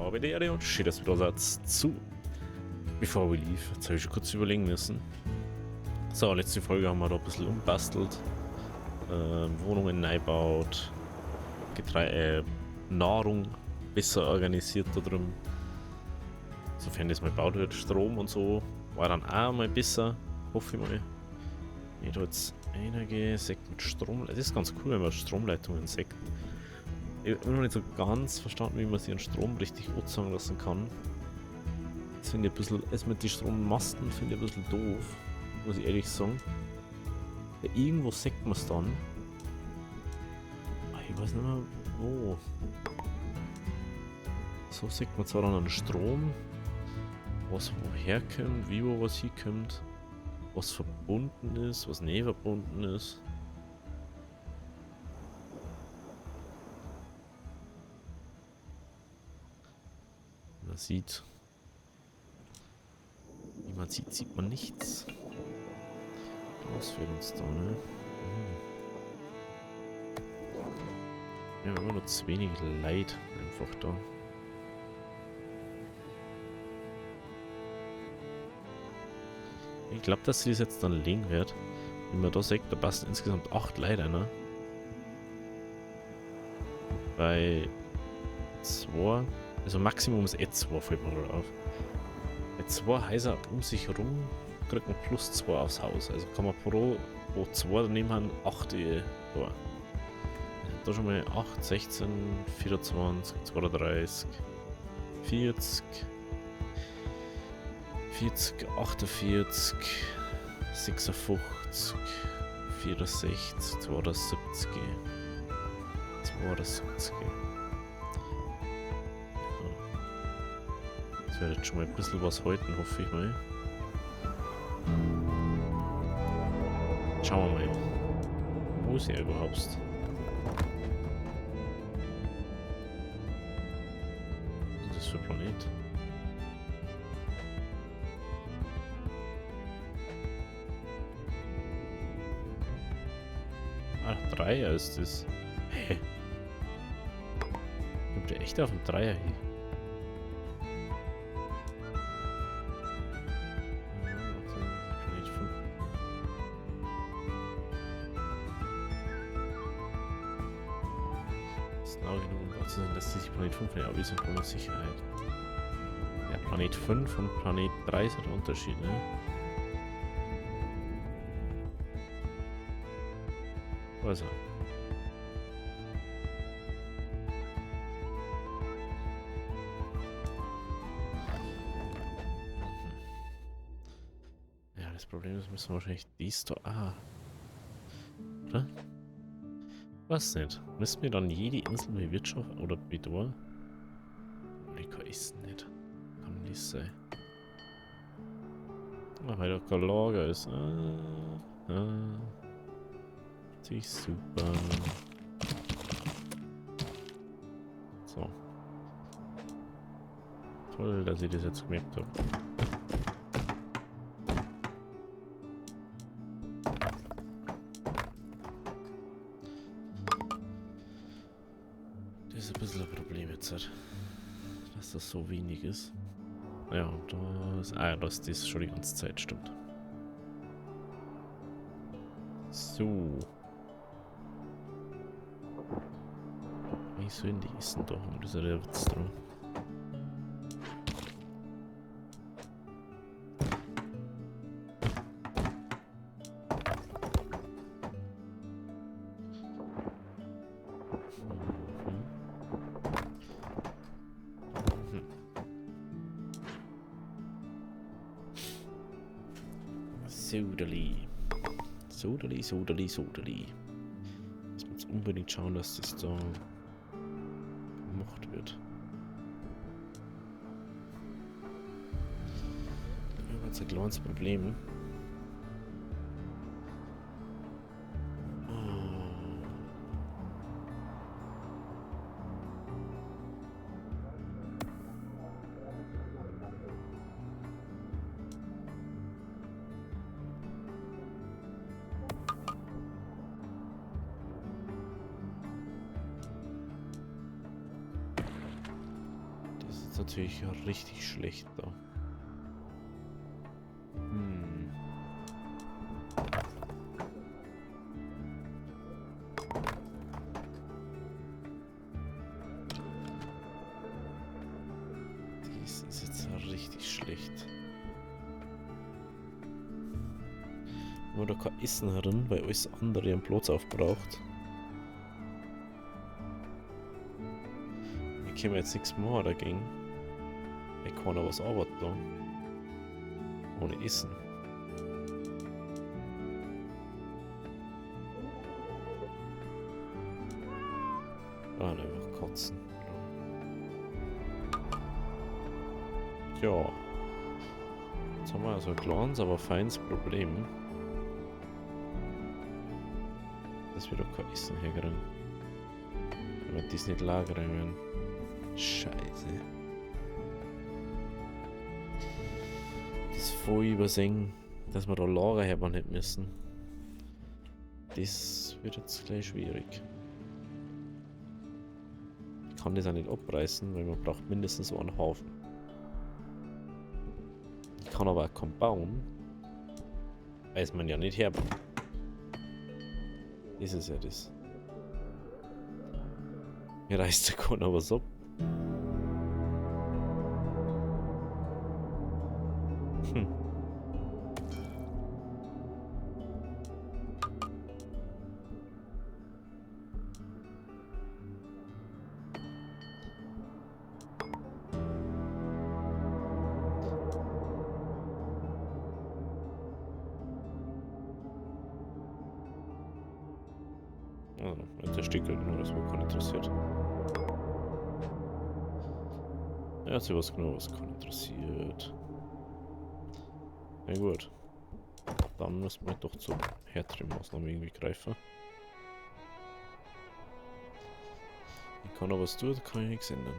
Morbidere und schön, dass wir da seid zu Before We Leave. Jetzt habe ich schon kurz überlegen müssen. So, letzte Folge haben wir da ein bisschen umbastelt. Wohnungen neu gebaut. Nahrung besser organisiert da drin. Sofern das mal gebaut wird. Strom und so war dann auch mal besser. Hoffe ich mal. Ich da jetzt einige Sekt mit Strom. Das ist ganz cool, wenn man Stromleitungen sägt. Ich habe noch nicht so ganz verstanden, wie man sich einen Strom richtig anzeigen lassen kann. Das finde ich ein bisschen, es mit den Strommasten finde ich ein bisschen doof, muss ich ehrlich sagen. Ja, irgendwo sägt man es dann. Aber ich weiß nicht mehr wo. So sägt man zwar dann einen Strom, was woher kommt, wie wo was hinkommt, was verbunden ist, was nicht verbunden ist. Man sieht, wie man sieht, sieht man nichts. Was fehlt uns da, ne? Wir haben immer noch zu wenig Leid einfach da. Ich glaube, dass sie das jetzt dann legen wird. Wenn man da sagt, da passen insgesamt 8 Leute, ne? Bei 2, also Maximum ist 2, fällt mir gerade auf. Bei 2 Häuser um sich herum kriegt man plus 2 aufs Haus. Also kann man pro 2 daneben haben 8 da. Da schon mal 8, 16, 24, 32, 40, 40, 48, 56, 64, 72, 72. Das wird jetzt schon mal ein bisschen was halten, hoffe ich mal. Schauen wir mal. Wo ist er überhaupt? Was ist das für ein Planet? Ach, Dreier ist das. Hä? Kommt der echt auf den Dreier hin? Dass sich Planet 5 nicht abwesen ohne Sicherheit. Ja, Planet 5 und Planet 3 ist der Unterschied, ne? Also. Ja, das Problem ist, müssen wir wahrscheinlich dies da. Ah. Oder? Was nicht? Müssen wir dann jede Insel bewirtschaften oder bedauern? Lecker ist nicht. Kann nicht sein. Ah, weil doch kein Lager ist. Sich super. So. Toll, dass ich das jetzt gemerkt habe. Das ist ein bisschen ein Problem jetzt, dass das so wenig ist. Ja, und da ist. Ah, das ist schon die ganze Zeit, stimmt. So. Wie sollen die essen da haben? Das ist ja der Witz dran. Sodali. Sodali. Ich muss unbedingt schauen, dass das da gemacht wird. Wir haben jetzt ein kleines Problem. ist natürlich richtig schlecht da. Dies ist jetzt richtig schlecht. Wenn man da kein Essen herin, weil alles andere einen Platz aufbraucht. Ich kann mir jetzt nichts machen dagegen. Ich kann auch was arbeiten da. Ohne Essen. Ah, einfach kotzen. Ja. Jetzt haben wir also ein kleines, aber feines Problem. Dass wir doch kein Essen herkriegen. Wenn wir das nicht lagern werden. Scheiße. Das voll übersehen, dass wir da Lager haben nicht müssen. Das wird jetzt gleich schwierig. Ich kann das auch nicht abreißen, weil man braucht mindestens so einen Haufen. Ich kann aber auch kaum bauen, weil es man ja nicht herbaut. Das ist ja das. Mir reißt der keiner was ab. Also, jetzt erstickt halt nur, das war keinen interessiert. Er hat sich was genau, was keinen interessiert. Na gut. Dann müssen wir doch zu härteren Maßnahmen irgendwie greifen. Ich kann aber was tun, da kann ich nichts ändern.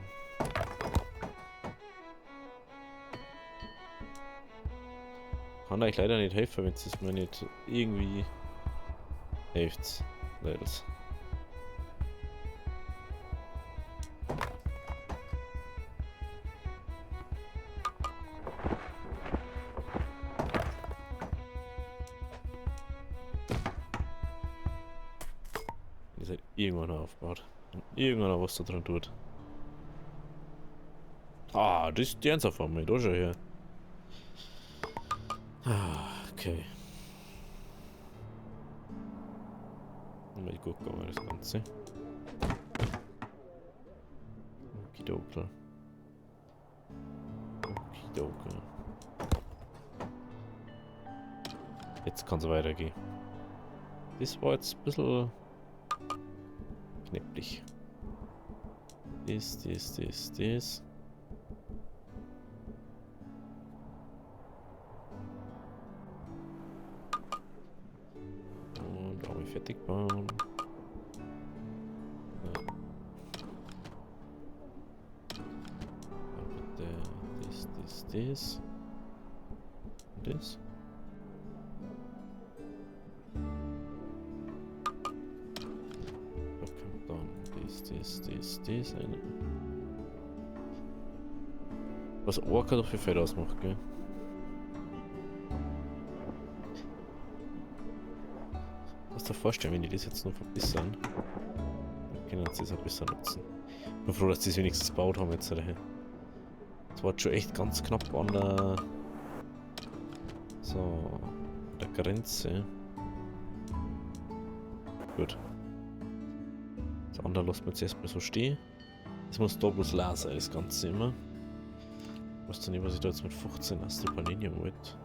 Kann euch leider nicht helfen, wenn es mir nicht irgendwie hilft. Leils. Ihr seid irgendwann aufgebaut. Und irgendwann was da dran tut. Ah, das ist die ernsthaft von mir, da schon her. Ah, okay. Mal gucken, ob wir das Ganze. Okidoke. Okidoke. Jetzt kann es weitergehen. Das war jetzt ein bisschen knipplig. Das. Und auch fertig bauen. Ja. Dann bitte das. Und das. Das eine. Was Orca doch für Fett ausmacht, gell? Kannst du dir vorstellen, wenn die das jetzt noch verbessern, dann können sie es auch besser nutzen. Ich bin froh, dass sie es wenigstens gebaut haben jetzt. Das war schon echt ganz knapp an der der Grenze. Gut. Das andere lassen wir jetzt erstmal so stehen. Das muss da bloß leer sein, das Ganze immer. Ich weiß nicht, was ich da jetzt mit 15 Astrapalinium wollte.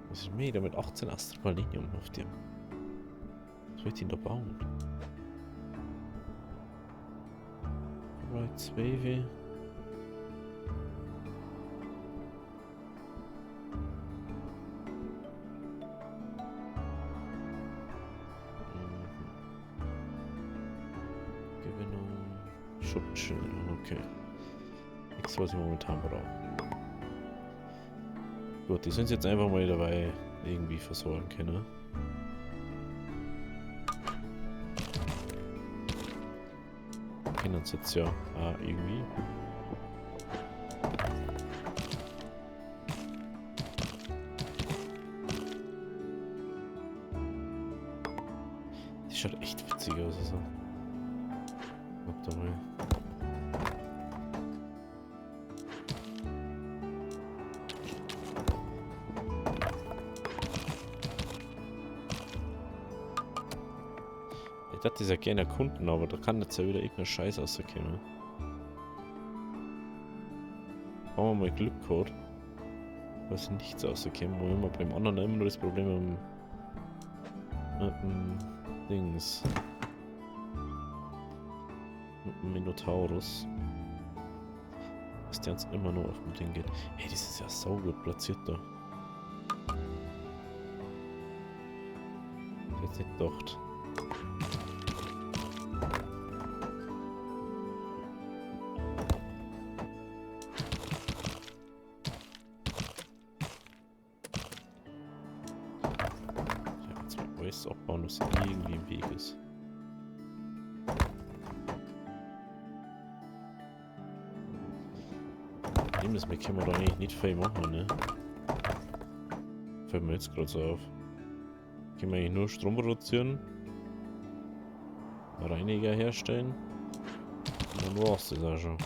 Was ist mir da mit 18 Astrapalinium auf dem? Was wollte ich denn da bauen? Right, 2 Schutzschilder, okay. Nichts, was ich momentan brauche. Gut, die sind jetzt einfach mal dabei, irgendwie versorgen können. Können uns jetzt ja irgendwie. Die schaut echt witzig aus, also. Guck doch mal. Ich dachte, dieser gerne erkunden, aber da kann jetzt ja wieder irgendein Scheiß rauskommen. Haben wir mal Glück gehabt. Da ist nichts rausgekommen, wo immer beim anderen immer nur das Problem mit dem Dings. Mit dem Minotaurus. Dass der uns immer nur auf dem Ding geht. Hey, das ist ja saugut platziert da. Ich hätte nicht gedacht. Alles abbauen, was irgendwie im Weg ist. Dem das können wir da eigentlich nicht viel machen, ne? Fällt mir jetzt gerade so auf. Können wir eigentlich nur Strom produzieren, Reiniger herstellen und dann war's das auch schon.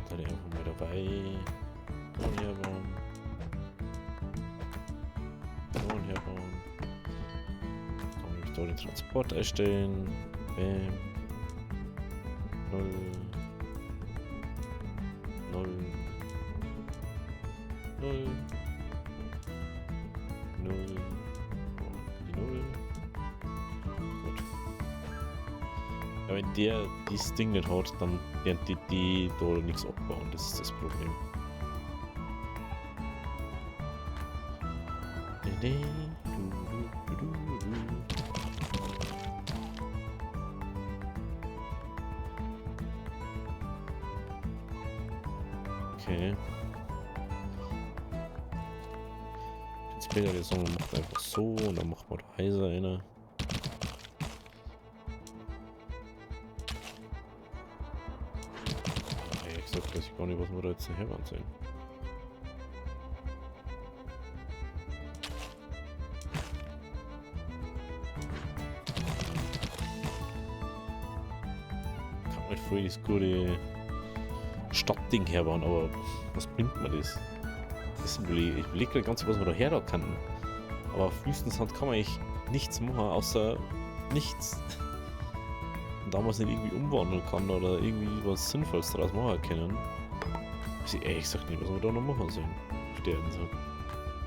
Da der einfach mal dabei. Ton herbauen. Ton herbauen. Kann ich da den Transport erstellen. Bam. 0. 0. 0. 0. Die 0. Gut. Ja, wenn der dieses Ding nicht hat, dann werden die da nichts abbauen. Das ist das Problem. Okay. Jetzt später der Song macht einfach so und dann macht man da heiser eine. Ehrlich gesagt weiß ich gar nicht, was wir da jetzt nachher sehen. Kann man voll das gute Stadtding herbauen, aber was bringt mir das? Ich überlege gerade ganz, was man da her kann. Aber auf Wüstensand kann man eigentlich nichts machen, außer nichts. Und da man es nicht irgendwie umwandeln kann oder irgendwie was Sinnvolles daraus machen können, weiß ich ehrlich gesagt nicht, was wir da noch machen sollen. Auf der Insel.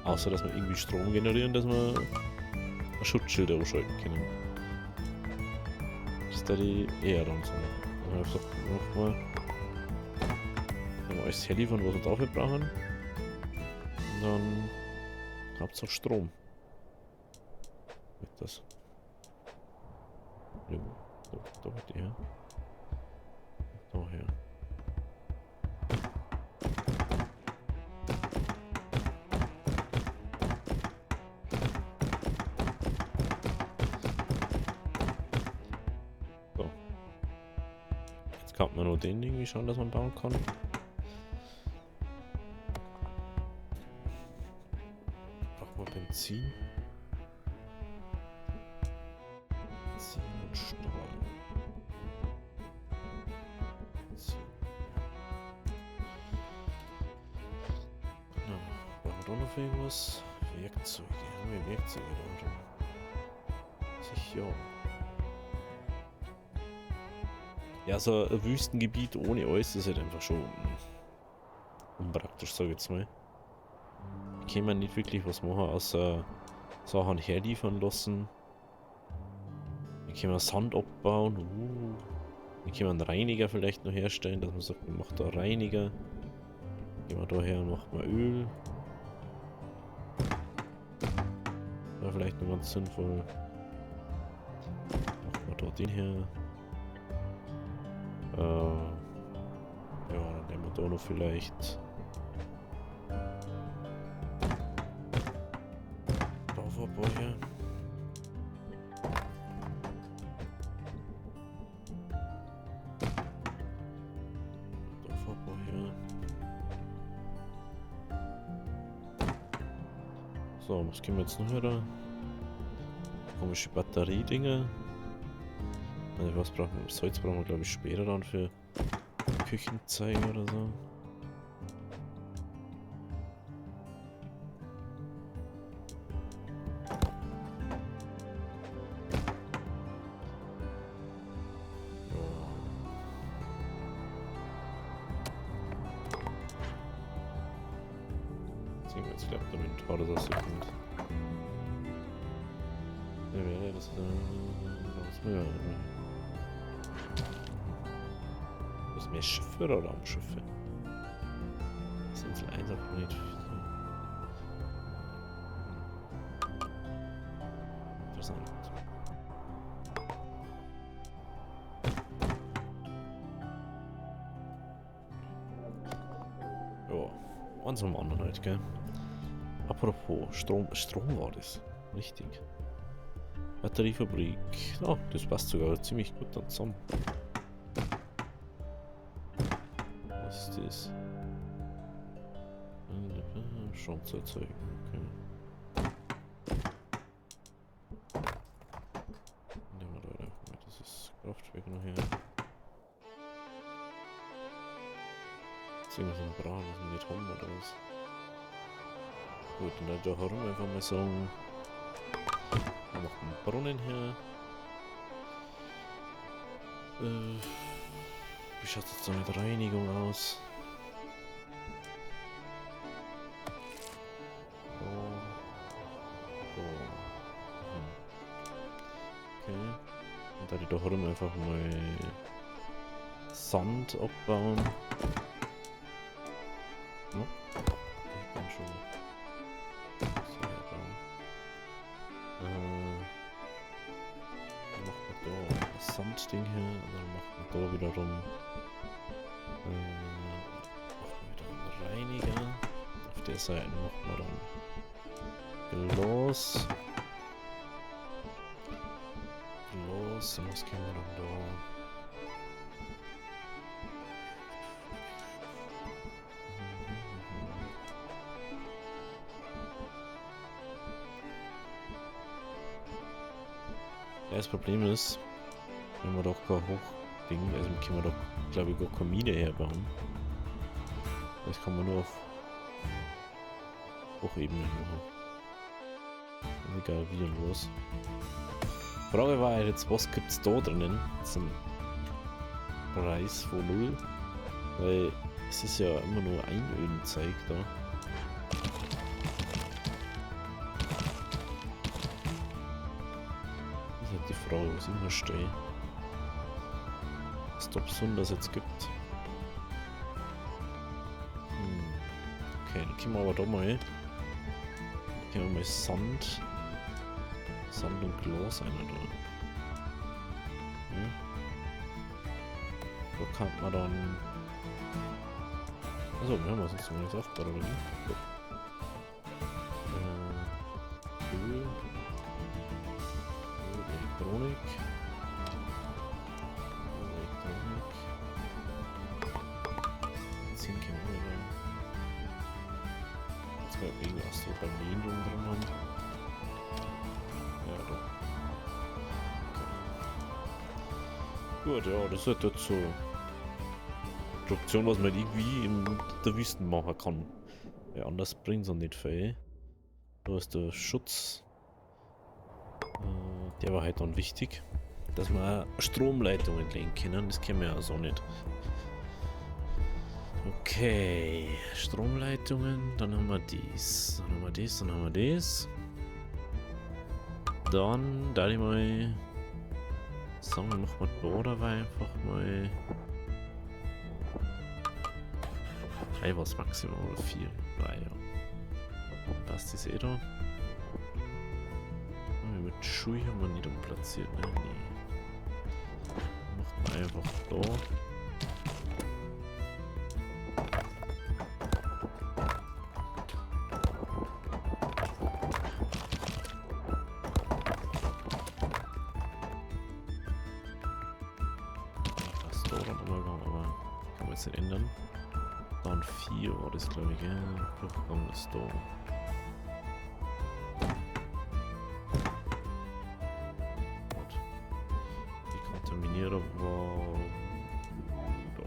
Außer, dass wir irgendwie Strom generieren, dass wir ein Schutzschild ausschalten können. Das ist da die eher dann so. Also ich sag, nochmal. Alles herliefern, was wir dafür brauchen. Und dann Hauptsache Strom. Mit das. Ja, da mit her. Daher. So. Jetzt kann man nur den irgendwie schauen, dass man bauen kann. Benzin. Benzin und Stahl. Benzin. Na, brauchen wir da noch irgendwas? Werkzeuge. Haben wir Werkzeuge da drin? Sicher. Ja, so ein Wüstengebiet ohne alles ist halt einfach schon unpraktisch, sag ich jetzt mal. Kann man nicht wirklich was machen, außer Sachen herliefern lassen Hier können wir Sand abbauen. Hier können wir einen Reiniger vielleicht noch herstellen, dass man sagt, man macht da Reiniger. Gehen wir da her und machen wir Öl. Wäre vielleicht noch ganz sinnvoll. Machen wir da den her. Ja, dann nehmen wir da noch vielleicht. Da vorbei hier. Da vorbei hier. So, was können wir jetzt noch wieder? Komische Batteriedinger. Also was brauchen wir? Salz brauchen wir glaube ich später dann für Küchenzeug oder so. Jetzt klappt der Inventar, dass er so kommt. Ja, wäre das mehr. Was mehr Schiffe oder Raumschiffe? Das Insel 1 auf Planet. Interessant. Ja, eins am anderen halt, gell? Apropos, Strom war das. Richtig. Batteriefabrik. Oh, das passt sogar ziemlich gut dann zusammen. Was ist das? Strom zu erzeugen. Okay. Nehmen wir da einfach mal dieses Kraftwerk noch her. Jetzt irgendwas am Braun, was wir nicht haben oder was? Gut, und da haben wir einfach mal sagen, wir machen einen Brunnen her. Wie schaut es jetzt da mit Reinigung aus? Okay. Und da haben wir einfach mal Sand abbauen. No? Ich kann schon. Dann machen wir da das Sandding her und dann machen wir da wiederum einen Reiniger. Auf der Seite machen wir dann Glas. Und was können wir dann da? Ja, das Problem ist, wenn wir doch kein Hochding, also können wir doch, glaube ich, gar Kamine herbauen. Das kann man nur auf Hochebene machen. Egal wie und was. Die Frage war jetzt, was gibt es da drinnen zum Preis von 0? Weil es ist ja immer nur Einölenzeug da. Die Frage, was immer stehe. Was da besonders jetzt gibt. Okay, dann können wir aber da mal. Können wir mal Sand und Glas rein da. Ja. Da kann man dann. Achso, wir haben sonst noch nichts aufgebaut, oder nicht? Öl. Elektronik. Jetzt können wir dann. Jetzt mal überlegen, was wir beim Lehndung drin haben. Ja, doch. Okay. Gut, ja, das ist halt so eine Option, was man irgendwie in der Wüste machen kann. Ja, anders bringt es auch nicht viel. Da ist der Schutz. Der war halt dann wichtig, dass wir auch Stromleitungen legen können. Das kennen wir ja so nicht. Okay, Stromleitungen, dann haben wir dies, dann haben wir das, dann haben wir das. Dann da ich mal sagen, wir machen da dabei einfach mal 3 war es maximal oder 4. 3, ja. Passt das eh da? Mit Schuhe haben wir nicht umplatziert, ne? Nee. Machen wir einfach da. Was da dann übergegangen, aber kann man jetzt nicht ändern. Dann 4 war das, glaube ich, gell? Durchgang ist da. Terminierer war da.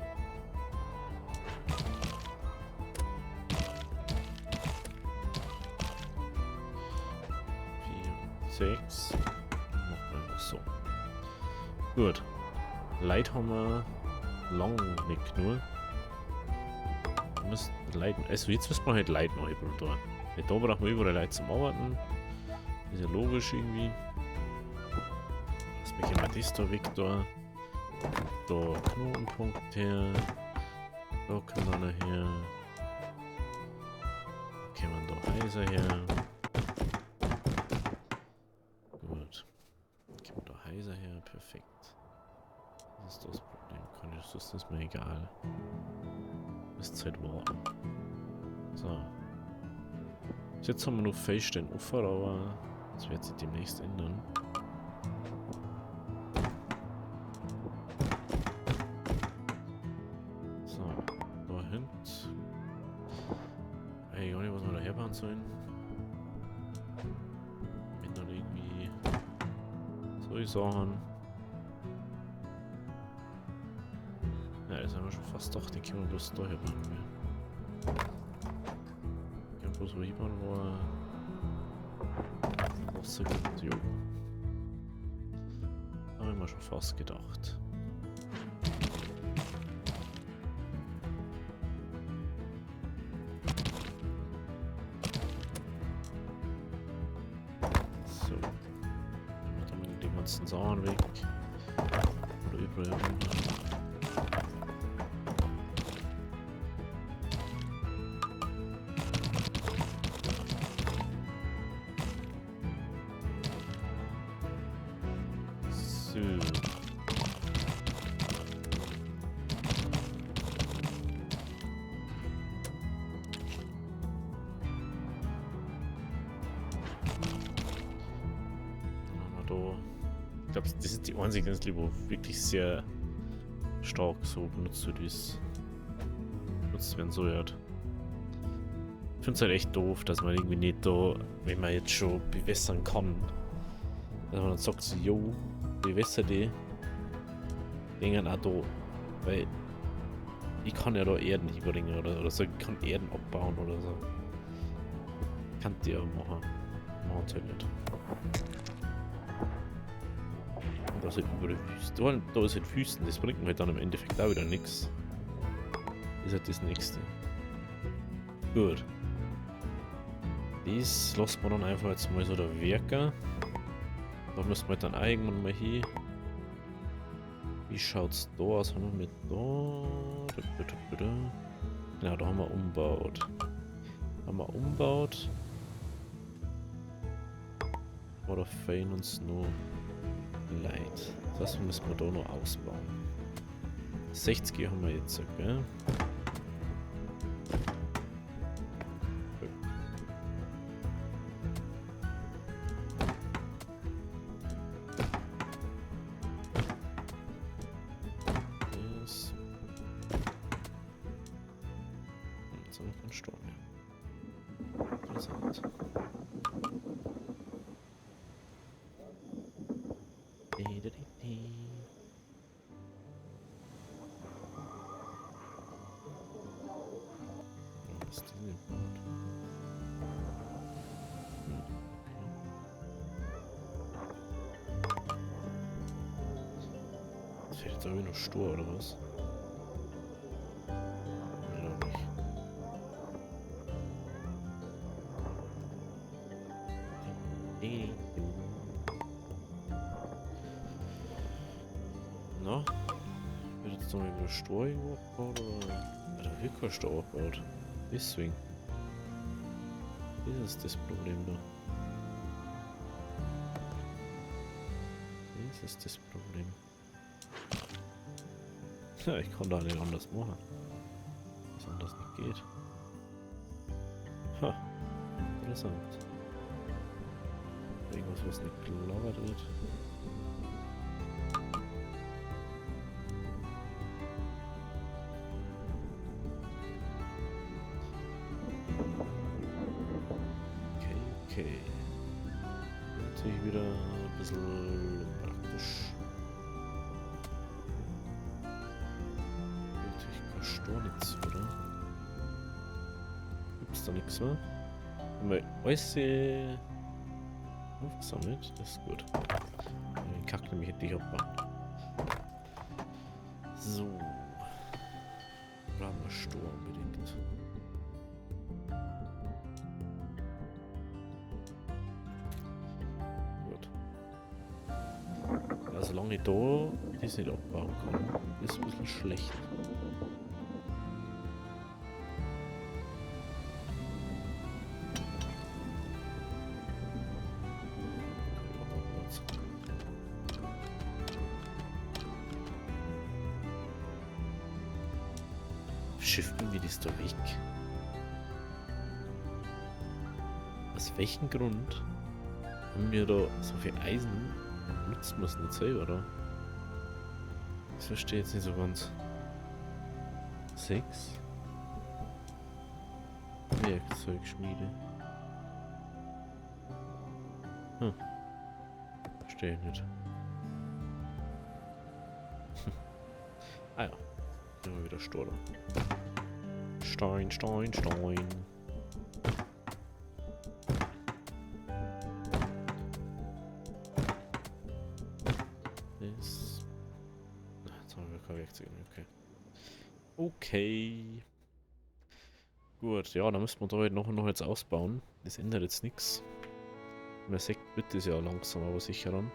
4, 6. Machen wir einfach so. Gut. Light haben wir lang nicht nur. Wir müssen Light. Also jetzt müssen wir halt Light noch überall da. Da brauchen wir überall Light zum Arbeiten. Ist ja logisch irgendwie. Lass mich immer das da weg da. Da Knotenpunkt her. Da können wir nachher. Da kommen da Häuser her. Gut. Kommen da Häuser her. Perfekt. Das ist das Problem. Das ist mir egal. Ist halt warten. So. Jetzt haben wir noch fest den Ufer, aber das wird sich demnächst ändern. So, da hinten. Ich weiß gar nicht, was wir da herbauen sollen. Wenn dann irgendwie solche Sachen. Ja, das haben wir schon fast gedacht, die können wir bloß da herbauen. Ich kann bloß wo hinbauen, wo Wasser gibt. Jo. Da haben wir schon fast gedacht. So. Nehmen wir damit die ganzen Sachen weg. Oder überall rum. So. Ich glaube, das ist die einzige Insel, wo wirklich sehr stark so benutzt wird, wie es benutzt werden soll. Ich finde es halt echt doof, dass man irgendwie nicht da, wenn man jetzt schon bewässern kann, dass man dann sagt, so, jo, bewässer die, gehen auch da, weil ich kann ja da Erden überbringen oder so, ich kann Erden abbauen oder so. Kann die ja machen. Machen sie halt nicht. Da ist halt überall Wüste. Da ist halt Wüsten, das bringt mir halt dann im Endeffekt auch wieder nichts. Das ist halt das nächste. Gut. Das lassen wir dann einfach jetzt mal so da wirken. Da müssen wir dann irgendwann mal hin. Wie schaut's da aus? Haben wir mit da? Genau, da haben wir umgebaut. Oder fehlen uns nur Light. Das müssen wir da noch ausbauen. 60 haben wir jetzt, gell? Yes. Jetzt haben wir keinen Strom mehr. Interessant. Was ist denn überhaupt? Das fällt jetzt irgendwie noch stur, oder was? Oder nicht? Na? Wird jetzt noch mal wieder Stroh irgendwo abgebaut oder? Da wird kein Stroh abgebaut. Deswegen. Das ist das Problem da. Das ist das Problem. Ja, ich kann da nicht anders machen. Was anders nicht geht. Ha. Interessant. Irgendwas, was nicht gelagert wird. Okay. Natürlich wieder ein bisschen praktisch. Natürlich kein Stor nichts, oder? Gibt's da nichts mehr? Haben wir alles aufgesammelt? Das ist gut. Den Kack nämlich endlich abmachen. So. Brauchen wir Stor unbedingt. Solange ich da das nicht abbauen kann, ist ein bisschen schlecht. Schiffen wir das da weg? Aus welchem Grund haben wir da so viel Eisen? Nutzt man es nicht selber, oder? Das verstehe ich jetzt nicht so ganz. 6 Werkzeugschmiede. Verstehe ich nicht. Ah ja. Immer wieder Stor. Stein, Stein, Stein. Jetzt haben wir kein Werkzeug mehr, okay. Okay. Gut, ja, dann müssen wir da halt noch jetzt ausbauen. Das ändert jetzt nichts. Man sagt, wird das ja langsam, aber sicher dann.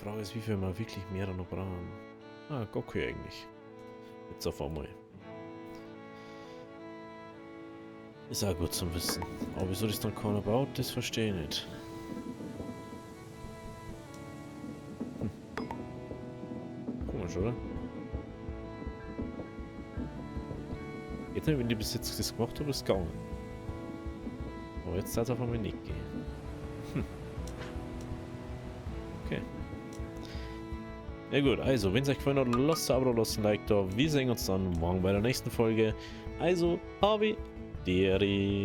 Frage ist, wie viel wir wirklich mehr noch brauchen. Ah, okay eigentlich. Jetzt auf einmal. Ist auch gut zum Wissen. Aber wieso das dann keiner baut, das verstehe ich nicht. Komisch, oder? Jetzt, wenn ich bis jetzt das gemacht habe, ist es gegangen. Aber jetzt darf es auf einmal nicht gehen. Okay. Ja gut, also, wenn es euch gefallen hat, lasst ein Abo, lasst ein Like da. Wir sehen uns dann morgen bei der nächsten Folge. Also, Harvey, Deri.